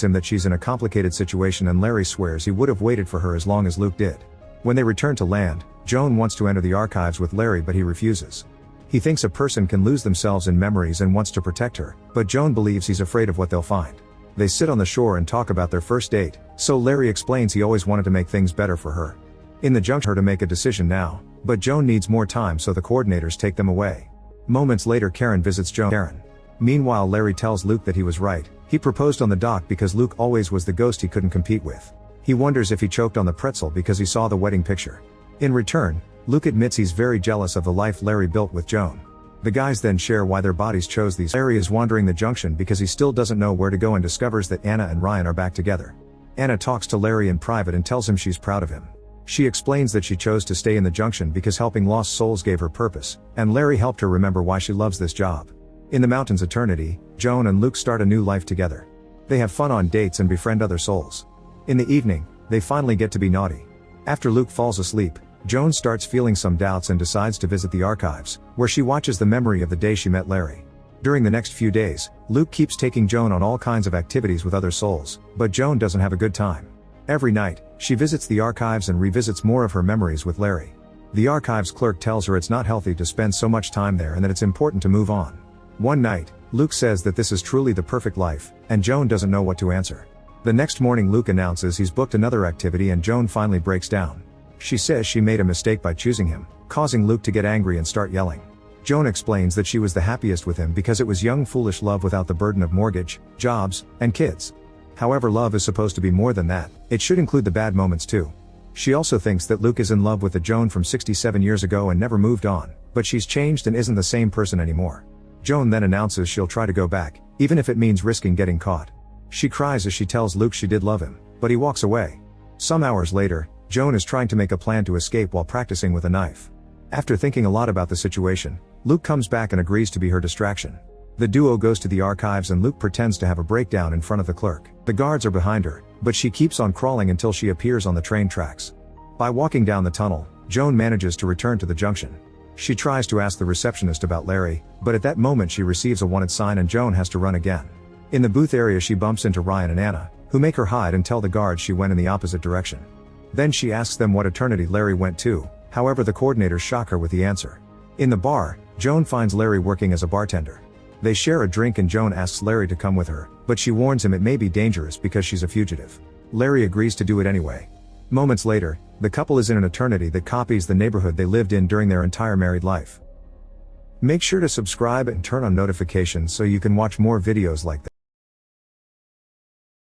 him that she's in a complicated situation, and Larry swears he would have waited for her as long as Luke did. When they return to land, Joan wants to enter the archives with Larry, but he refuses. He thinks a person can lose themselves in memories and wants to protect her, but Joan believes he's afraid of what they'll find. They sit on the shore and talk about their first date, so Larry explains he always wanted to make things better for her. In the junction, her to make a decision now, but Joan needs more time, so the coordinators take them away. Moments later, Karen visits Joan. Meanwhile, Larry tells Luke that he was right. He proposed on the dock because Luke always was the ghost he couldn't compete with. He wonders if he choked on the pretzel because he saw the wedding picture. In return, Luke admits he's very jealous of the life Larry built with Joan. The guys then share why their bodies chose these. Larry is wandering the junction because he still doesn't know where to go and discovers that Anna and Ryan are back together. Anna talks to Larry in private and tells him she's proud of him. She explains that she chose to stay in the junction because helping lost souls gave her purpose, and Larry helped her remember why she loves this job. In the mountains' eternity, Joan and Luke start a new life together. They have fun on dates and befriend other souls. In the evening, they finally get to be naughty. After Luke falls asleep, Joan starts feeling some doubts and decides to visit the archives, where she watches the memory of the day she met Larry. During the next few days, Luke keeps taking Joan on all kinds of activities with other souls, but Joan doesn't have a good time. Every night, she visits the archives and revisits more of her memories with Larry. The archives clerk tells her it's not healthy to spend so much time there and that it's important to move on. One night, Luke says that this is truly the perfect life, and Joan doesn't know what to answer. The next morning, Luke announces he's booked another activity and Joan finally breaks down. She says she made a mistake by choosing him, causing Luke to get angry and start yelling. Joan explains that she was the happiest with him because it was young, foolish love without the burden of mortgage, jobs, and kids. However, love is supposed to be more than that. It should include the bad moments too. She also thinks that Luke is in love with the Joan from 67 years ago and never moved on, but she's changed and isn't the same person anymore. Joan then announces she'll try to go back, even if it means risking getting caught. She cries as she tells Luke she did love him, but he walks away. Some hours later, Joan is trying to make a plan to escape while practicing with a knife. After thinking a lot about the situation, Luke comes back and agrees to be her distraction. The duo goes to the archives and Luke pretends to have a breakdown in front of the clerk. The guards are behind her, but she keeps on crawling until she appears on the train tracks. By walking down the tunnel, Joan manages to return to the junction. She tries to ask the receptionist about Larry, but at that moment she receives a wanted sign and Joan has to run again. In the booth area, she bumps into Ryan and Anna, who make her hide and tell the guards she went in the opposite direction. Then she asks them what eternity Larry went to, however the coordinators shock her with the answer. In the bar, Joan finds Larry working as a bartender. They share a drink and Joan asks Larry to come with her, but she warns him it may be dangerous because she's a fugitive. Larry agrees to do it anyway. Moments later, the couple is in an eternity that copies the neighborhood they lived in during their entire married life. Make sure to subscribe and turn on notifications so you can watch more videos like this.